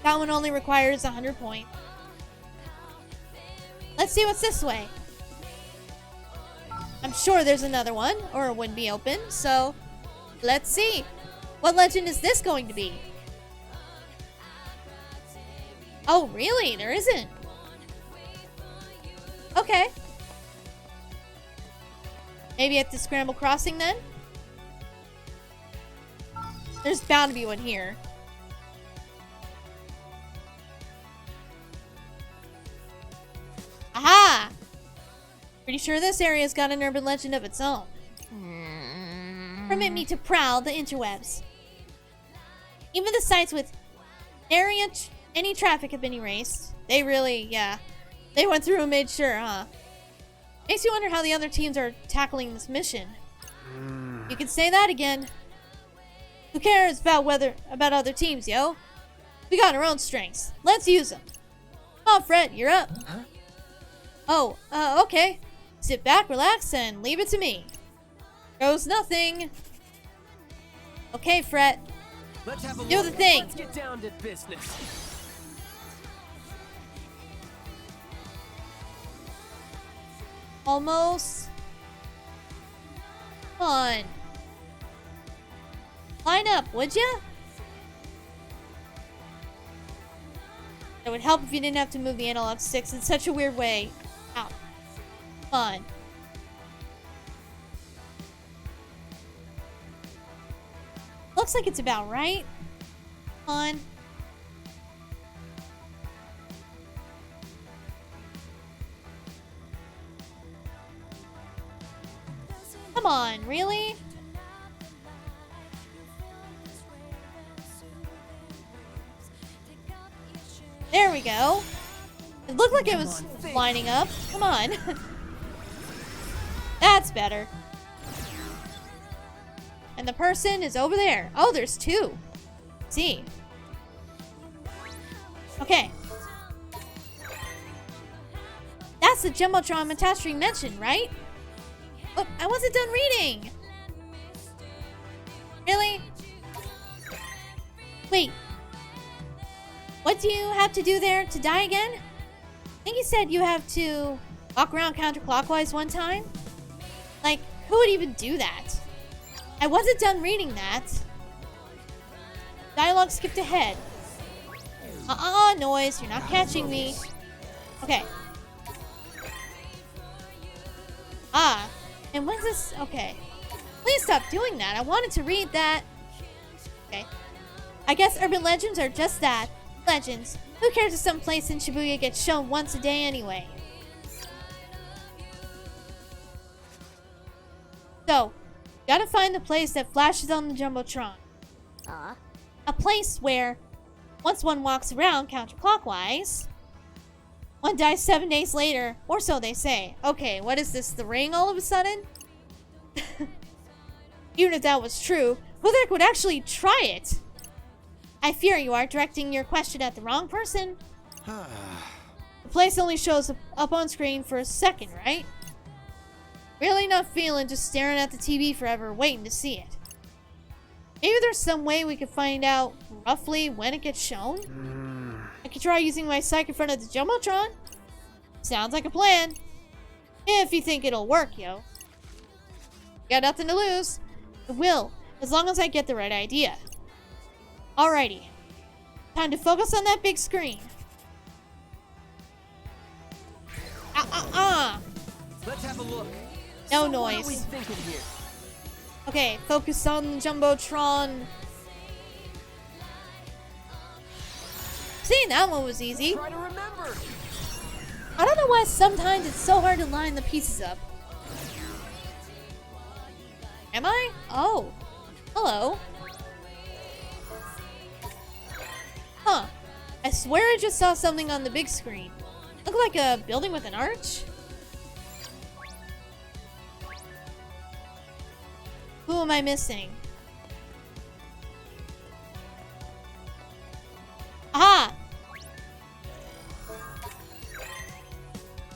That one only requires 100 points. Let's see what's this way. I'm sure there's another one, or it wouldn't be open, so let's see. What legend is this going to be? Oh, really? There isn't. Okay. Maybe at the Scramble Crossing then? There's bound to be one here. Aha! Pretty sure this area's got an urban legend of its own. Permit me to prowl the interwebs. Even the sites with any traffic have been erased. They really, yeah. They went through and made sure, huh? Makes you wonder how the other teams are tackling this mission. You can say that again. Who cares about other teams, yo? We got our own strengths. Let's use them. Come on, Fred, you're up. Huh? Oh, okay. Sit back, relax, and leave it to me. Goes nothing. Okay, Fred. Let's have a Do look. the thing. Let's get down to business. Almost. Come on. Line up, would ya? It would help if you didn't have to move the analog sticks in such a weird way. Ow. Come on. Looks like it's about right. Come on. Come on, really? There we go. It looked like it was lining up. Come on. That's better. And the person is over there. Oh, there's two. Let's see. Okay. That's the Jumbotron Metastery mentioned, right? Oh, I wasn't done reading. Really? Wait. What do you have to do there to die again? I think you said you have to walk around counterclockwise one time? Like, who would even do that? I wasn't done reading that. Dialogue skipped ahead. Noise. You're not catching me. Okay. Ah. And when's this? Okay. Please stop doing that. I wanted to read that. Okay. I guess urban legends are just that. Legends. Who cares if some place in Shibuya gets shown once a day anyway? So, gotta find the place that flashes on the Jumbotron. A place where, once one walks around counterclockwise, one dies 7 days later, or so they say. Okay, what is this, the ring all of a sudden? Even if that was true, who the heck would actually try it? I fear you are directing your question at the wrong person. The place only shows up on screen for a second, right? Really not feeling just staring at the TV forever, waiting to see it. Maybe there's some way we could find out roughly when it gets shown? I could try using my psych in front of the Jumbotron. Sounds like a plan. If you think it'll work, yo. Got nothing to lose. It will, as long as I get the right idea. Alrighty. Time to focus on that big screen. Let's have a look. No So what are we noise. thinking here? Okay, focus on the Jumbotron. See, that one was easy. Try to remember. I don't know why sometimes it's so hard to line the pieces up. Am I? Oh. Hello. Huh. I swear I just saw something on the big screen. Looked like a building with an arch? Who am I missing? Aha!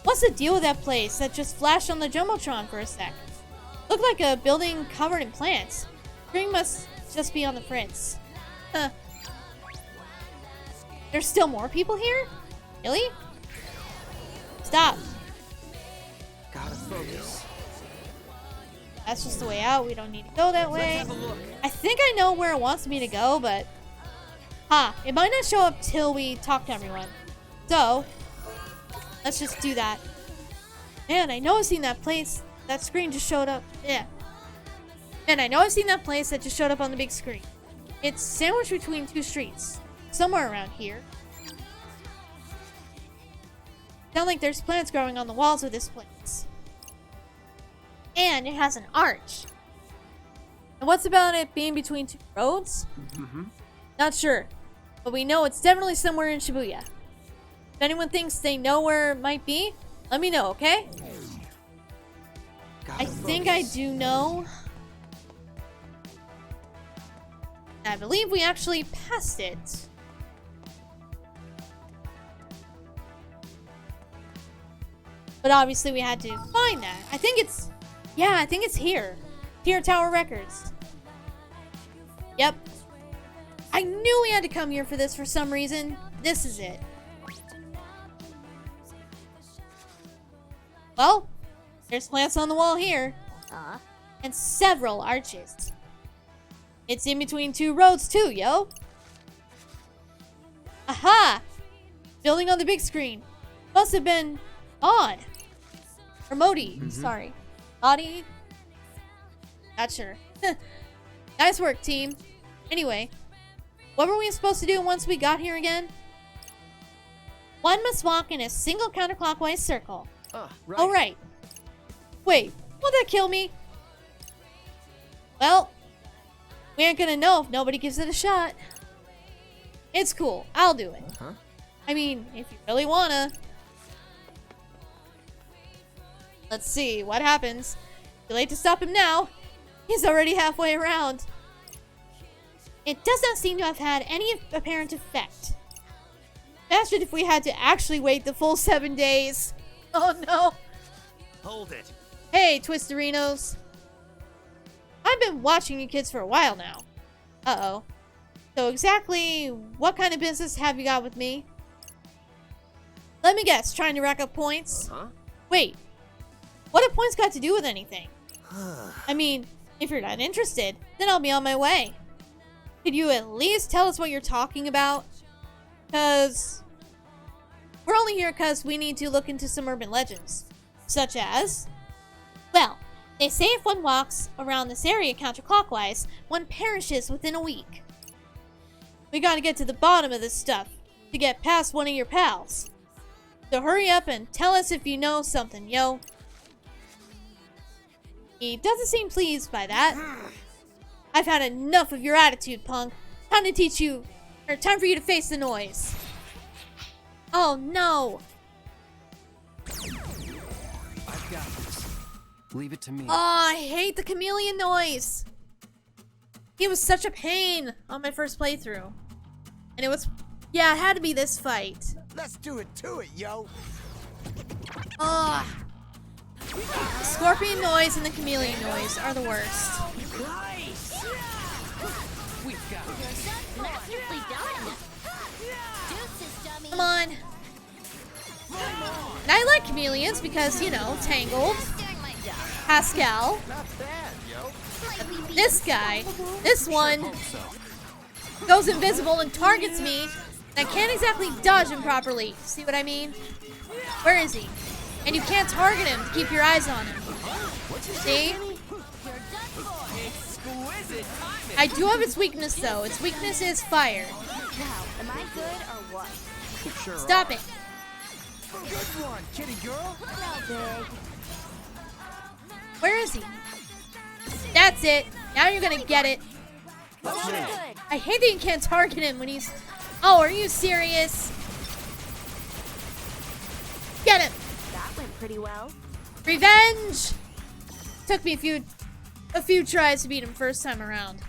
What's the deal with that place that just flashed on the Jumbotron for a sec? Looked like a building covered in plants. Spring must just be on the fritz. Huh. There's still more people here? Really? Stop. Gotta focus. That's just the way out. We don't need to go that way. I think I know where it wants me to go, but... it might not show up till we talk to everyone. So, let's just do that. Man, I know I've seen that place. That screen just showed up. Yeah. Man, I know I've seen that place that just showed up on the big screen. It's sandwiched between two streets. Somewhere around here. Sound like there's plants growing on the walls of this place. And it has an arch. And what's about it being between two roads? Not sure. But we know it's definitely somewhere in Shibuya. If anyone thinks they know where it might be, let me know, okay? I think I do know. I believe we actually passed it. But obviously we had to find that. I think it's here. Here at Tower Records. Yep. I knew we had to come here for this for some reason. This is it. Well, there's plants on the wall here. And several arches. It's in between two roads too, yo. Aha! Building on the big screen. Must have been odd. Or Modi, sorry. Adi? Not sure. Nice work, team. Anyway, what were we supposed to do once we got here again? One must walk in a single counterclockwise circle. Right. Oh, right. Wait, will that kill me? Well, we ain't gonna know if nobody gives it a shot. It's cool. I'll do it. Huh? I mean, if you really wanna. Let's see what happens. Too late to stop him now. He's already halfway around. It does not seem to have had any apparent effect. Imagine if we had to actually wait the full 7 days. Oh no. Hold it. Hey, Twisterinos. I've been watching you kids for a while now. Uh-oh. So exactly what kind of business have you got with me? Let me guess, trying to rack up points? Huh? Wait, what have points got to do with anything? I mean, if you're not interested, then I'll be on my way. Could you at least tell us what you're talking about? Because we're only here because we need to look into some urban legends. Such as, well, they say if one walks around this area counterclockwise, one perishes within a week. We gotta get to the bottom of this stuff to get past one of your pals. So hurry up and tell us if you know something, yo. He doesn't seem pleased by that. I've had enough of your attitude, punk. Time for you to face the noise. Oh no. I've got this. Leave it to me. Oh, I hate the chameleon noise. He was such a pain on my first playthrough. And it had to be this fight. Let's do it to it, yo. Ugh. The scorpion noise and the chameleon noise are the worst. Nice. We've got it. Masterfully done. Deuces, dummy. Come on. And I like chameleons because, you know, Tangled, Doing my job. Pascal, Not bad, yo. Slightly this guy, this one goes invisible and targets me, and I can't exactly dodge him properly. See what I mean? Where is he? And you can't target him to keep your eyes on him. See? Exquisite timing. I do have its weakness though. Its weakness is fire. Wow, am I good or what? Sure. Stop it. Good one, kitty girl. Big. Where is he? That's it. Now you're gonna get it. Good. I hate that you can't target him when he's... Oh, are you serious? Get him. That went pretty well. Revenge! Took me a few tries to beat him first time around.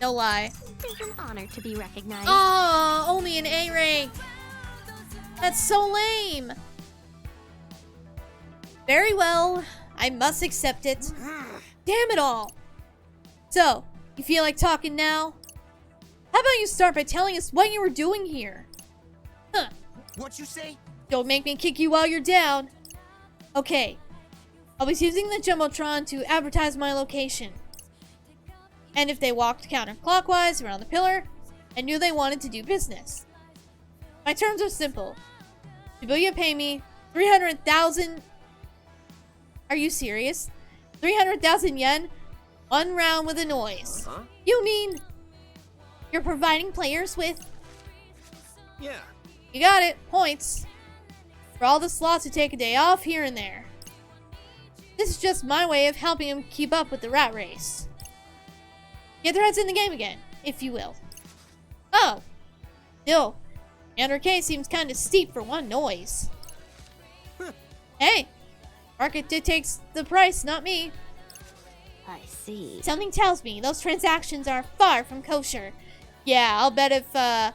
No lie. It's an honor to be recognized. Oh, only an A rank. That's so lame. Very well. I must accept it. Damn it all. So, you feel like talking now? How about you start by telling us what you were doing here? Huh. What you say? Don't make me kick you while you're down. Okay. I was using the Jumbotron to advertise my location. And if they walked counterclockwise around the pillar, I knew they wanted to do business. My terms are simple. Shibuya pay me 300,000... Are you serious? 300,000 yen? 1 round with a noise. Huh? You mean... You're providing players with... Yeah. You got it. Points. For all the slots who take a day off here and there. This is just my way of helping them keep up with the rat race. Get their heads in the game again, if you will. Oh. Still, 100k seems kind of steep for one noise. Hey. Market dictates the price, not me. I see. Something tells me those transactions are far from kosher. Yeah, I'll bet if, the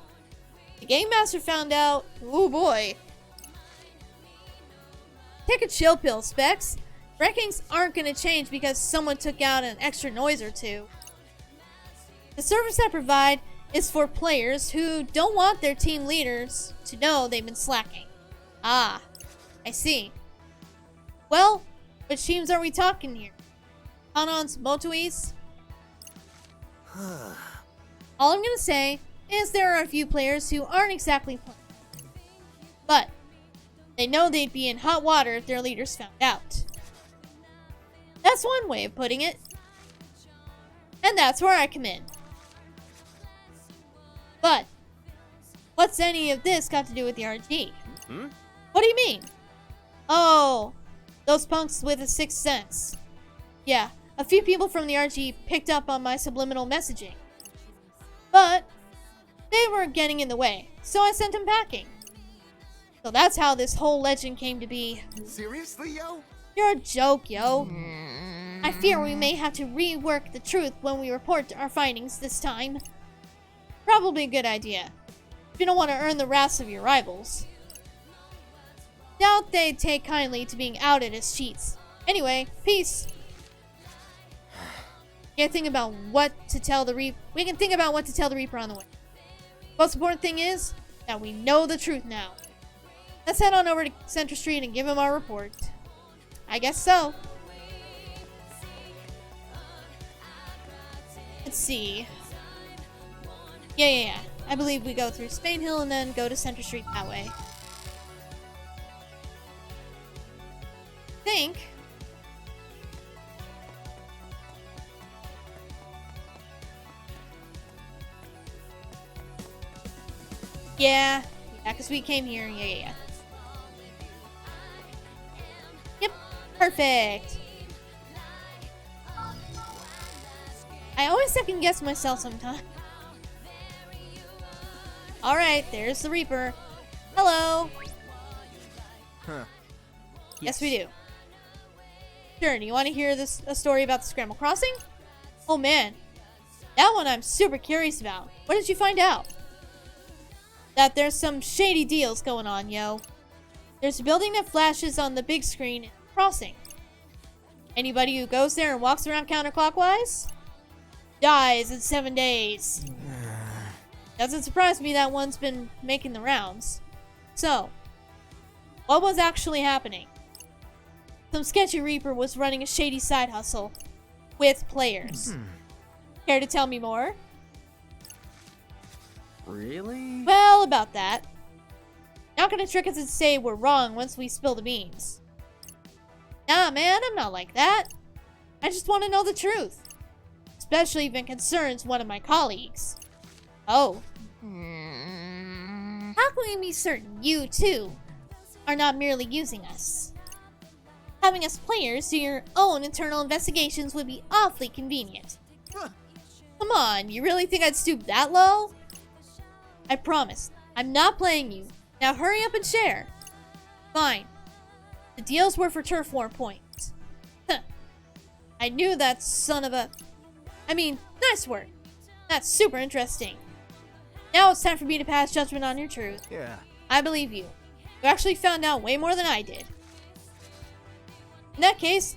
Game Master found out... Oh boy. a chill pill, Specs. Rankings aren't going to change because someone took out an extra noise or two. The service I provide is for players who don't want their team leaders to know they've been slacking. Ah, I see. Well, which teams are we talking here? Kanon's Motois? All I'm gonna say is there are a few players who aren't exactly playing. But they know they'd be in hot water if their leaders found out. That's one way of putting it. And that's where I come in. But what's any of this got to do with the RG? What do you mean? Oh, those punks with a sixth sense. Yeah, a few people from the RG picked up on my subliminal messaging. But they were getting in the way, so I sent them packing. So that's how this whole legend came to be. Seriously, yo? You're a joke, yo. I fear we may have to rework the truth when we report our findings this time. Probably a good idea, if you don't want to earn the wrath of your rivals. Doubt they'd take kindly to being outed as cheats. Anyway, peace. We can think about what to tell the Reaper on the way. Most important thing is that we know the truth now. Let's head on over to Center Street and give him our report. I guess so. Let's see. Yeah. I believe we go through Spain Hill and then go to Center Street that way. Think. Yeah, because we came here. Yeah. Yep, perfect. I always second guess myself sometimes. Alright, there's the Reaper. Hello. Huh. Yes, we do. Sure, do you want to hear a story about the Scramble Crossing? Oh man, that one I'm super curious about. What did you find out? That there's some shady deals going on, yo. There's a building that flashes on the big screen in the crossing. Anybody who goes there and walks around counterclockwise dies in 7 days. Doesn't surprise me that one's been making the rounds. So, what was actually happening? Some sketchy Reaper was running a shady side hustle with players. Care to tell me more? Really? Well, about that. Not gonna trick us and say we're wrong once we spill the beans. Nah, man, I'm not like that. I just want to know the truth. Especially if it concerns one of my colleagues. Oh. How can we be certain you, too, are not merely using us? Having us players do your own internal investigations would be awfully convenient. Come on, you really think I'd stoop that low? I promise, I'm not playing you. Now hurry up and share. Fine. The deals were for turf war points. I knew that son of a... nice work. That's super interesting. Now it's time for me to pass judgment on your truth. Yeah. I believe you. You actually found out way more than I did. In that case,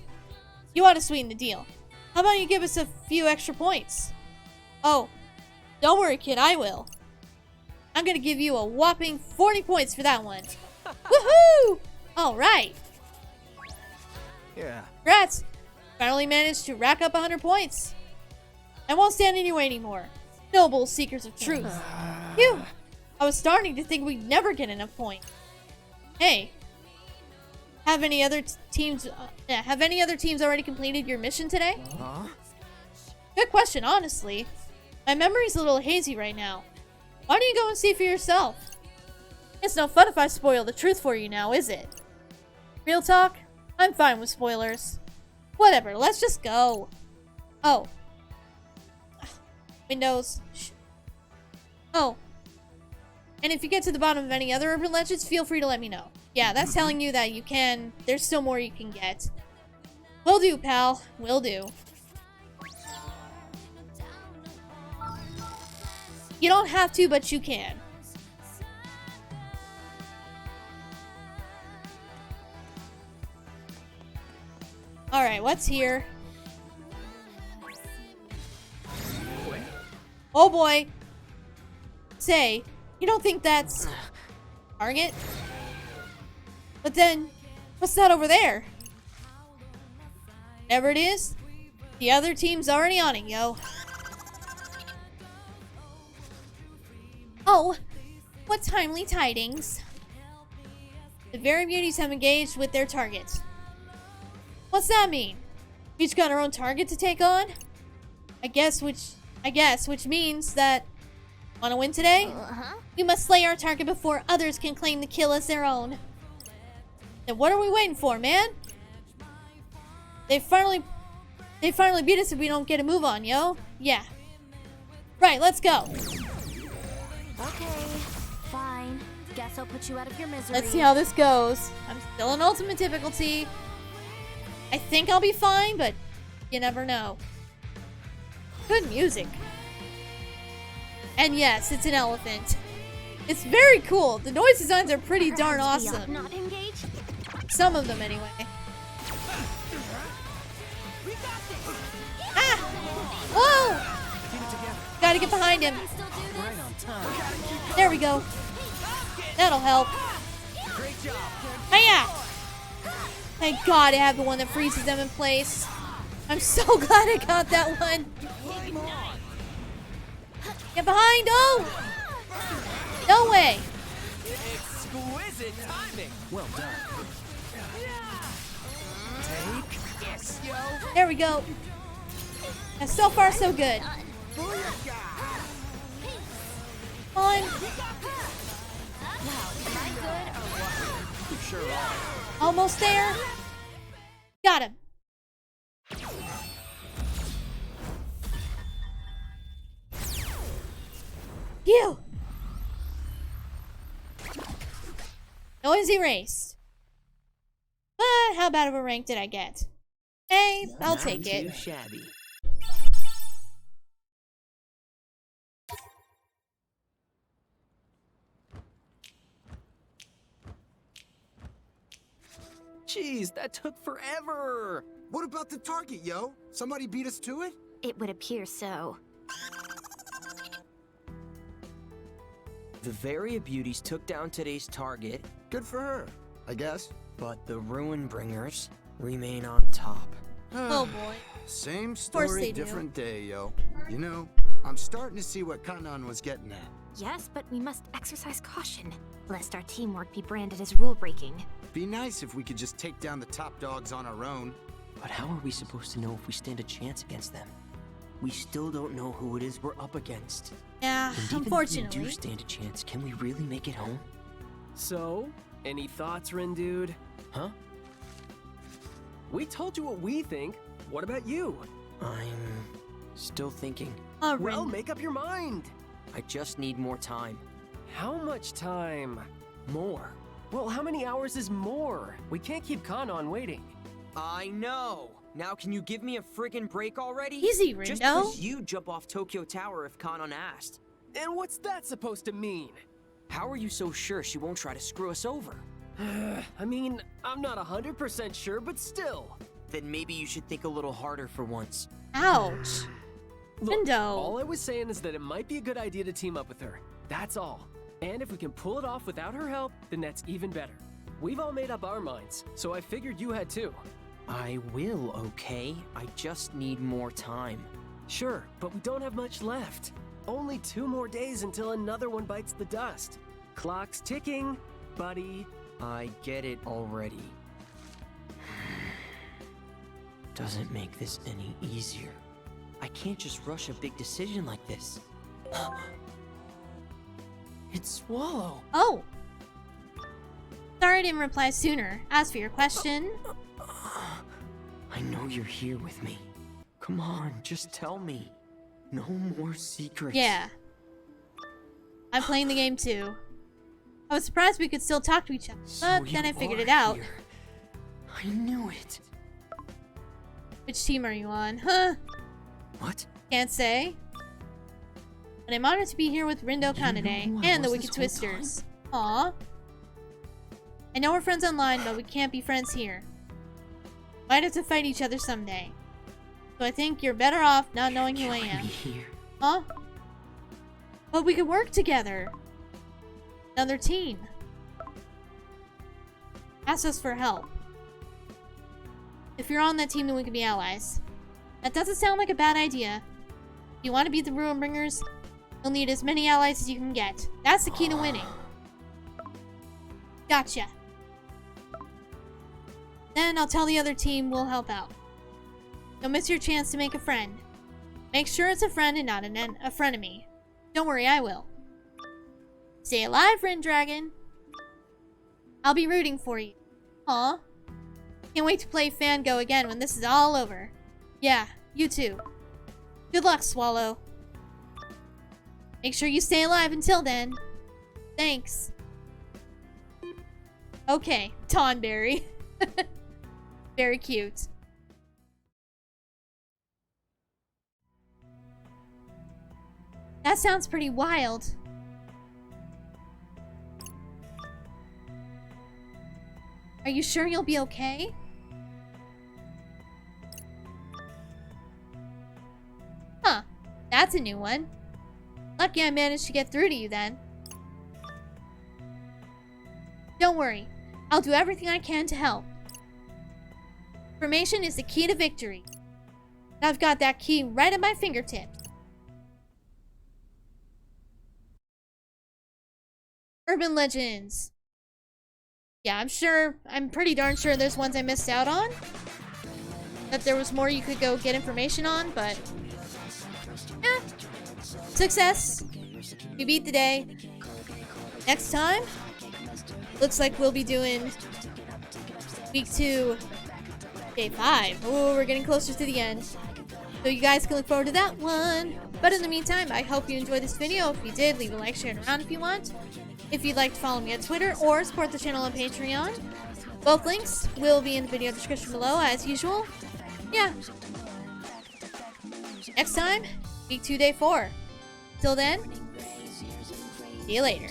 you ought to sweeten the deal. How about you give us a few extra points? Oh, don't worry, kid, I will. I'm gonna give you a whopping 40 points for that one. Woohoo! Alright. Yeah. Congrats! Finally managed to rack up 100 points. I won't stand in your way anymore. Noble seekers of truth. Phew! I was starting to think we'd never get enough points. Hey, have any other teams already completed your mission today? Huh? Good question, honestly. My memory's a little hazy right now. Why don't you go and see for yourself? It's no fun if I spoil the truth for you now, is it? Real talk? I'm fine with spoilers. Whatever, let's just go. Oh. Windows. Oh. And if you get to the bottom of any other urban legends, feel free to let me know. Yeah, that's telling you that you can. There's still more you can get. Will do, pal. Will do. You don't have to, but you can. Alright, what's here? Oh boy. Say, you don't think that's target? But then, what's that over there? Whatever it is, the other team's already on it, yo. Oh, what timely tidings. The Very Beauties have engaged with their targets. What's that mean? Each got our own target to take on? I guess, which means that wanna win today? We must slay our target before others can claim the kill as their own. Then what are we waiting for, man? They finally beat us if we don't get a move on, yo. Yeah. Right, let's go. Okay, fine. Guess I'll put you out of your misery. Let's see how this goes. I'm still in ultimate difficulty. I think I'll be fine, but you never know. Good music. And yes, it's an elephant. It's very cool. The noise designs are pretty darn awesome. Not engaged? Some of them, anyway. Ah! Whoa! Gotta get behind him. There we go. That'll help. Hiya! Thank God I have the one that freezes them in place. I'm so glad I got that one. Get behind! Oh! No way! Exquisite timing. Well done. Take this, yo. There we go. And so far, so good. Come on. Almost there. Got him. Phew. Noise erased. But how bad of a rank did I get? Hey, I'll take Too it. shabby. Jeez, that took forever. What about the target, yo? Somebody beat us to it? It would appear so. The Varia Beauties took down today's target, Good for her, I guess. but the Ruin Bringers remain on top. Oh boy. Same course story, they do. different day, yo. You know, I'm starting to see what Kanan was getting at. Yes, but we must exercise caution, lest our teamwork be branded as rule-breaking. Be nice if we could just take down the top dogs on our own. But how are we supposed to know if we stand a chance against them? We still don't know who it is we're up against. Yeah, And even if we unfortunately. do stand a chance, can we really make it home? So, any thoughts, Rin dude? Huh? We told you what we think. What about you? I'm still thinking. Oh, Well, Rin. make up your mind. I just need more time. How much time? More. Well, how many hours is more? We can't keep Kanon waiting. I know! Now can you give me a friggin' break already? Easy, Just Rindo. because you jump off Tokyo Tower if Kanon asked. And what's that supposed to mean? How are you so sure she won't try to screw us over? I mean, I'm not 100% sure, but still. Then maybe you should think a little harder for once. Ouch. Look, Rindo. all I was saying is that it might be a good idea to team up with her. That's all. And if we can pull it off without her help, then that's even better. We've all made up our minds, so I figured you had too. I will, okay? I just need more time. Sure, but we don't have much left. Only 2 more days until another one bites the dust. Clock's ticking, buddy. I get it already. Doesn't make this any easier. I can't just rush a big decision like this. It's Swallow. Oh. Sorry I didn't reply sooner. As for your question, I know you're here with me. Come on, just tell me. No more secrets. yeah. I'm playing the game too. I was surprised we could still talk to each other, So but then I you figured are it out. here. I knew it. Which team are you on? Huh? What? Can't say. But I'm honored to be here with Rindo You know Kanade who I and the was Wicked this whole Twisters. Aw. I know we're friends online, but we can't be friends here. Might have to fight each other someday. So I think you're better off not knowing who I am. Here. Huh? But we could work together. Another team. Ask us for help. If you're on that team, then we can be allies. That doesn't sound like a bad idea. If you want to beat the Ruinbringers, you'll need as many allies as you can get. That's the key to winning. Gotcha. Then I'll tell the other team we'll help out. Don't miss your chance to make a friend. Make sure it's a friend and not a frenemy. Don't worry, I will. Stay alive, Ren Dragon. I'll be rooting for you. Aw. Can't wait to play Fango again when this is all over. Yeah, you too. Good luck, Swallow. Make sure you stay alive until then. Thanks. Okay, Tonberry. Very cute. That sounds pretty wild. Are you sure you'll be okay? Huh. That's a new one. Lucky I managed to get through to you then. Don't worry. I'll do everything I can to help. Information is the key to victory. I've got that key right at my fingertips. Urban legends. Yeah, I'm pretty darn sure there's ones I missed out on. That there was more you could go get information on, but... yeah. Success. We beat the day. Next time, looks like we'll be doing week 2, day 5. Oh, we're getting closer to the end. So you guys can look forward to that one. But in the meantime, I hope you enjoyed this video. If you did, leave a like, share it around if you want. If you'd like to follow me on Twitter or support the channel on Patreon, both links will be in the video description below as usual. Yeah. Next time, week 2, day 4. Till then, see you later.